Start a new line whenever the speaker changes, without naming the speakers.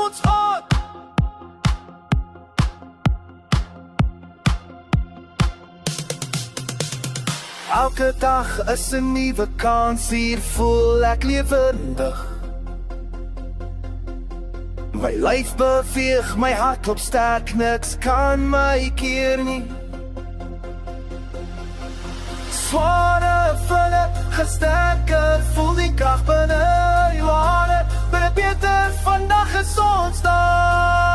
ons aan. Elke dag is 'n nuwe kans, hier voel ek lewendig. My lyf beweeg, my hart klop sterk, niks kan my keer nie. Sware vulle, gesterker, voel die krag binne jou hare. Binne beter, vandag is ons daar.